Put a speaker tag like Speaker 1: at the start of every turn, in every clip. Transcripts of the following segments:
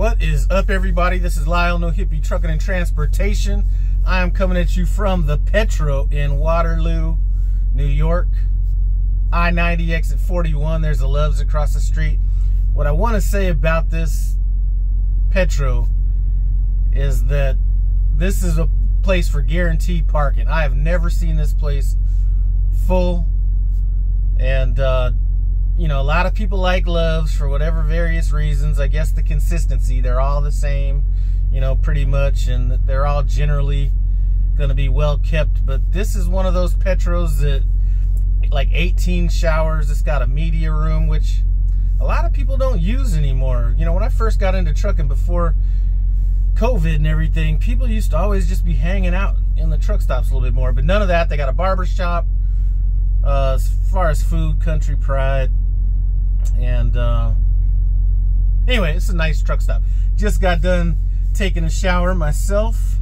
Speaker 1: What is up, everybody? This is Lyle, No Hippie Trucking and Transportation. I am coming at you from the Petro in Waterloo, New York. I-90 exit 41. There's the Loves across the street. What I want to say about this Petro is that this is a place for guaranteed parking. I have never seen this place full, and you know, a lot of people like Loves for whatever various reasons. I guess the consistency, they're all the same, you know, pretty much, and they're all generally going to be well kept. But this is one of those Petros that, like 18 showers, it's got a media room, which a lot of people don't use anymore. You know, when I first got into trucking before COVID and everything, people used to always just be hanging out in the truck stops a little bit more, but none of that. They got a barber shop. As far as food, Country Pride. And anyway, it's a nice truck stop. Just got done taking a shower myself.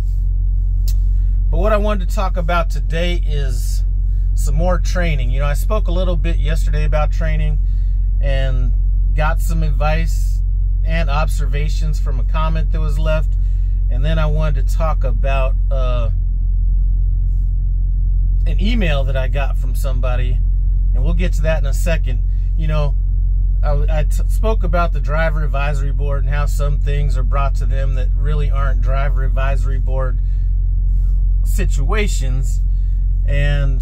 Speaker 1: But what I wanted to talk about today is some more training. You know, I spoke a little bit yesterday about training and got some advice and observations from a comment that was left. And then I wanted to talk about an email that I got from somebody, and we'll get to that in a second. You know, I spoke about the driver advisory board and how some things are brought to them that really aren't driver advisory board situations. And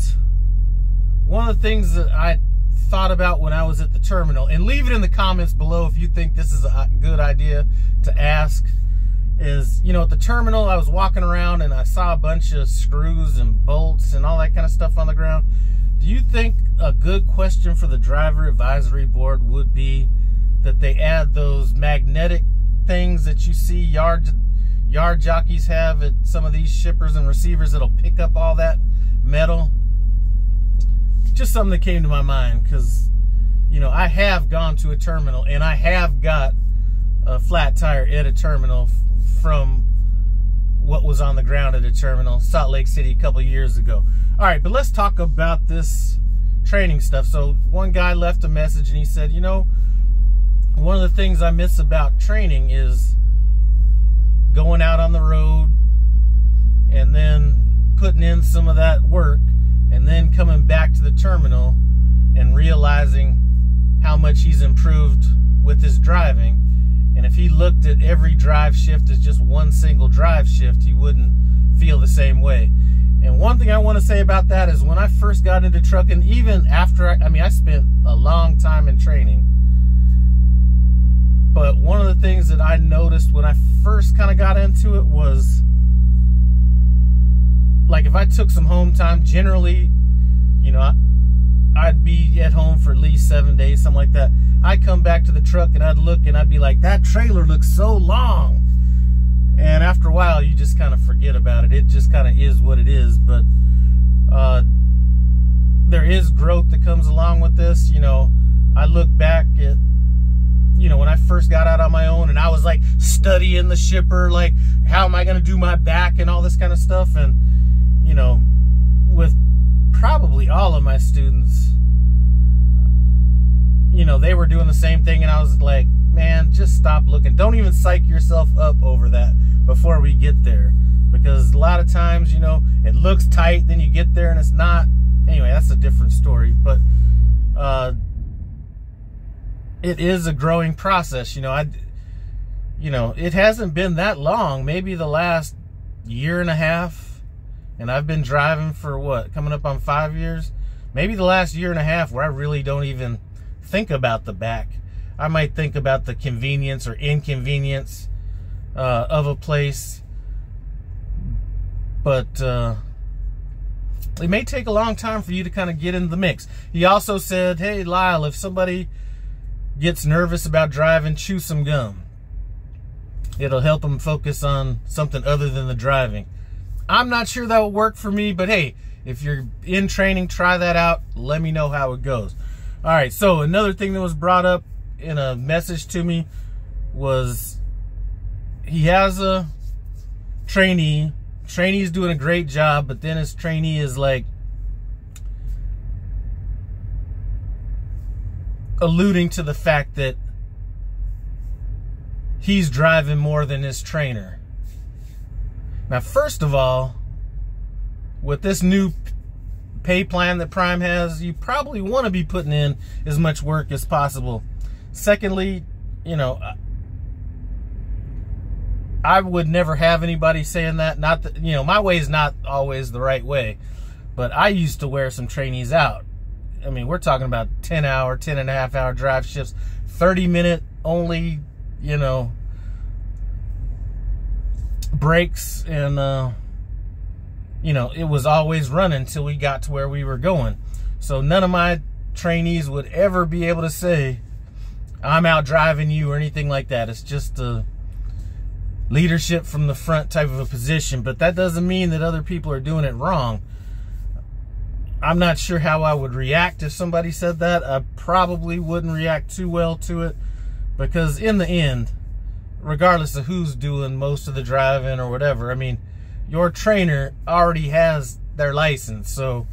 Speaker 1: one of the things that I thought about when I was at the terminal, and leave it in the comments below if you think this is a good idea to ask, is, you know, at the terminal I was walking around and I saw a bunch of screws and bolts and all that kind of stuff on the ground. Do you think a good question for the driver advisory board would be that they add those magnetic things that you see yard jockeys have at some of these shippers and receivers that'll pick up all that metal? Just something that came to my mind, because, you know, I have gone to a terminal and I have got a flat tire at a terminal from what was on the ground at a terminal, Salt Lake City, a couple years ago. All right, but let's talk about this training stuff. So one guy left a message and he said, you know, one of the things I miss about training is going out on the road and then putting in some of that work and then coming back to the terminal and realizing how much he's improved with his driving. And if he looked at every drive shift as just one single drive shift, he wouldn't feel the same way. And one thing I want to say about that is when I first got into trucking, even after, I spent a long time in training. But one of the things that I noticed when I first kind of got into it was, like, if I took some home time, generally, you know, I'd be at home for at least 7 days, something like that. I'd come back to the truck and I'd look and I'd be like, that trailer looks so long. And after a while, you just kind of forget about it. It just kind of is what it is. But there is growth that comes along with this. You know, I look back at, you know, when I first got out on my own and I was like studying the shipper, like, how am I going to do my back and all this kind of stuff. And, you know, with probably all of my students, you know, they were doing the same thing, and I was like, man, just stop looking. Don't even psych yourself up over that before we get there, because a lot of times, you know, it looks tight, then you get there and it's not. Anyway, that's a different story. But it is a growing process. You know, it hasn't been that long, maybe the last year and a half, and I've been driving for what, coming up on 5 years, maybe the last year and a half, where I really don't even think about the back. I might think about the convenience or inconvenience of a place, but it may take a long time for you to kind of get into the mix. He also said, hey, Lyle, if somebody gets nervous about driving, chew some gum. It'll help them focus on something other than the driving. I'm not sure that will work for me, but hey, if you're in training, try that out. Let me know how it goes. All right, so another thing that was brought up in a message to me was he has a trainee. Trainee's doing a great job, but then his trainee is like alluding to the fact that he's driving more than his trainer. Now, first of all, with this new pay plan that Prime has, you probably want to be putting in as much work as possible. Secondly, you know, I would never have anybody saying that. Not that, you know, my way is not always the right way, but I used to wear some trainees out. I mean, we're talking about 10-hour, 10.5-hour drive shifts, 30-minute only, you know, breaks, and you know, it was always running till we got to where we were going. So none of my trainees would ever be able to say, I'm out driving you or anything like that. It's just a leadership from the front type of a position, but that doesn't mean that other people are doing it wrong. I'm not sure how I would react if somebody said that. I probably wouldn't react too well to it, because in the end, regardless of who's doing most of the driving or whatever, I mean, your trainer already has their license, so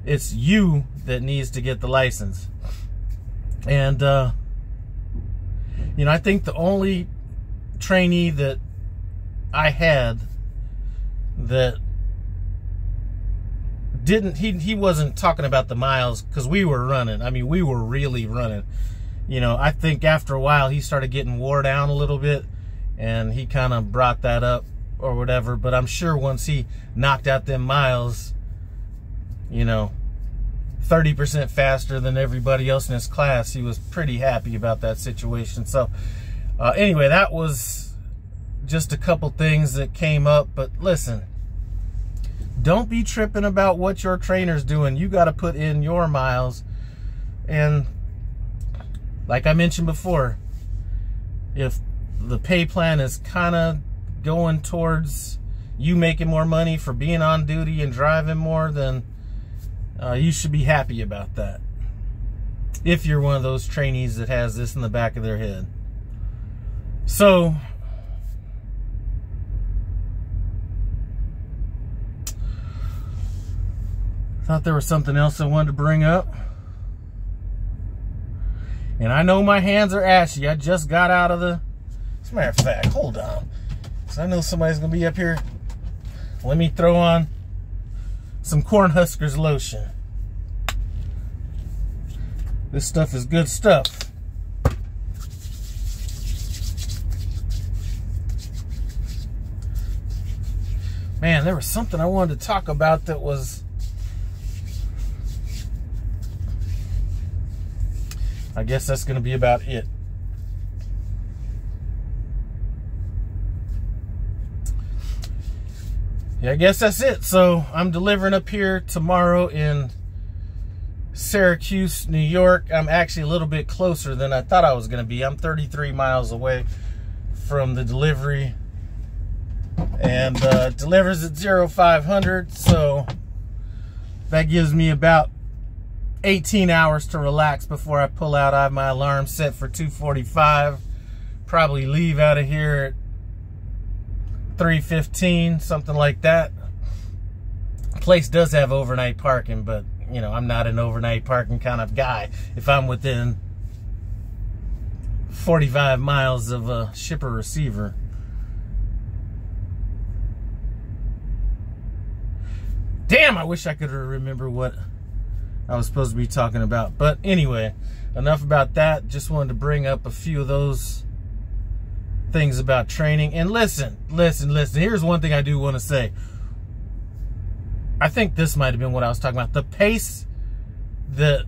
Speaker 1: it's you that needs to get the license. And you know, I think the only trainee that I had that didn't, he wasn't talking about the miles, because we were running. I mean, we were really running. You know, I think after a while he started getting wore down a little bit, and he kind of brought that up or whatever. But I'm sure once he knocked out them miles, you know, 30% faster than everybody else in his class, he was pretty happy about that situation. So anyway, that was just a couple things that came up. But listen, don't be tripping about what your trainer's doing. You got to put in your miles. And like I mentioned before, if the pay plan is kind of going towards you making more money for being on duty and driving more, then you should be happy about that, if you're one of those trainees that has this in the back of their head. So thought there was something else I wanted to bring up. And I know my hands are ashy. I just got out of the... As a matter of fact, hold on. So I know somebody's going to be up here. Let me throw on some Cornhuskers lotion. This stuff is good stuff. Man, there was something I wanted to talk about that was... I guess that's going to be about it. Yeah, I guess that's it. So I'm delivering up here tomorrow in Syracuse, New York. I'm actually a little bit closer than I thought I was going to be. I'm 33 miles away from the delivery, and delivers at 0500. So that gives me about 18 hours to relax before I pull out. I have my alarm set for 2:45. Probably leave out of here at 3:15, something like that. Place does have overnight parking, but you know, I'm not an overnight parking kind of guy. If I'm within 45 miles of a shipper receiver. Damn, I wish I could remember what I was supposed to be talking about. But anyway, enough about that. Just wanted to bring up a few of those things about training. And listen. Here's one thing I do want to say. I think this might have been what I was talking about. The pace that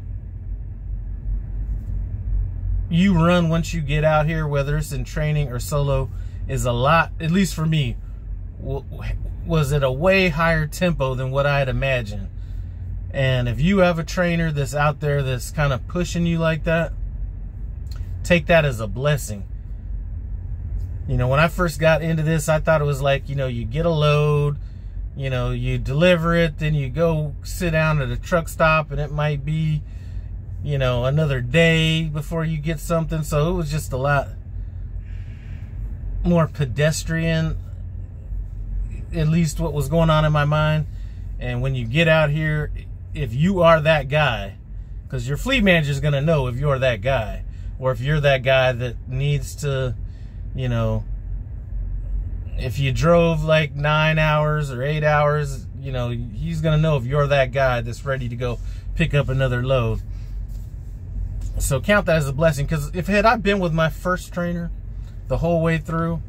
Speaker 1: you run once you get out here, whether it's in training or solo, is a lot, at least for me, was at a way higher tempo than what I had imagined. And if you have a trainer that's out there that's kind of pushing you like that, take that as a blessing. You know, when I first got into this, I thought it was like, you know, you get a load, you know, you deliver it, then you go sit down at a truck stop, and it might be, you know, another day before you get something. So it was just a lot more pedestrian, at least what was going on in my mind. And when you get out here, if you are that guy, because your fleet manager is going to know if you're that guy, or if you're that guy that needs to you know, if you drove like 9 hours or 8 hours, you know, he's going to know if you're that guy that's ready to go pick up another load. So count that as a blessing, because if had I been with my first trainer the whole way through,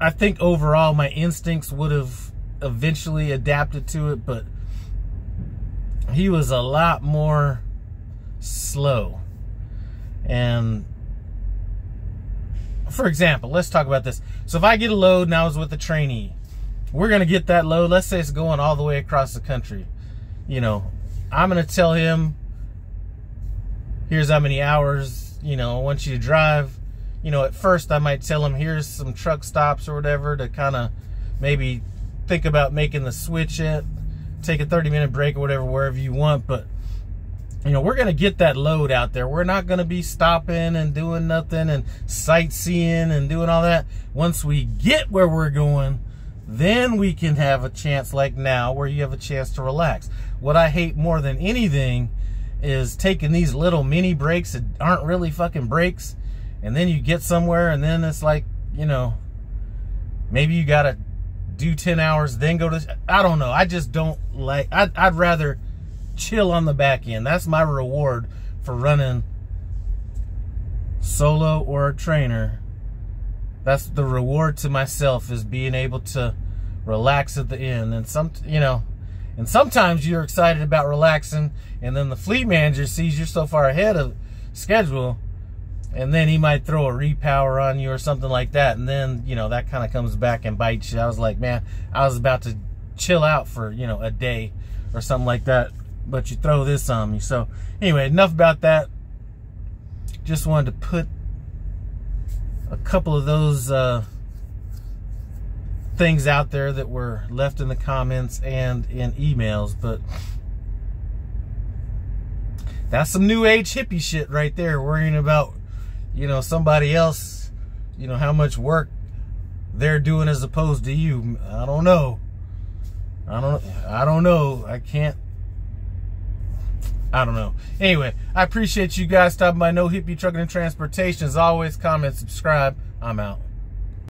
Speaker 1: I think overall my instincts would have eventually adapted to it, but he was a lot more slow. And for example, let's talk about this. So if I get a load and I was with a trainee, we're going to get that load. Let's say it's going all the way across the country. You know, I'm going to tell him, here's how many hours, you know, I want you to drive. You know, at first I might tell him, here's some truck stops or whatever to kind of maybe think about making the switch at, take a 30-minute break or whatever, wherever you want. But, you know, we're going to get that load out there. We're not going to be stopping and doing nothing and sightseeing and doing all that. Once we get where we're going, then we can have a chance like now where you have a chance to relax. What I hate more than anything is taking these little mini breaks that aren't really fucking breaks, and then you get somewhere and then it's like, you know, maybe you got to do 10 hours, then go to, I don't know. I just don't like, I'd rather chill on the back end. That's my reward for running solo or a trainer. That's the reward to myself, is being able to relax at the end. And you know, and sometimes you're excited about relaxing, and then the fleet manager sees you're so far ahead of schedule, and then he might throw a repower on you or something like that, and then, you know, that kind of comes back and bites you. I was like, man, I was about to chill out for, you know, a day or something like that, but you throw this on me. So anyway, enough about that. Just wanted to put a couple of those things out there that were left in the comments and in emails. But that's some new age hippie shit right there, worrying about, you know, somebody else, you know, how much work they're doing as opposed to you. I don't know. I don't know. I don't know. Anyway, I appreciate you guys stopping by No Hippie Trucking and Transportation. As always, comment, subscribe. I'm out.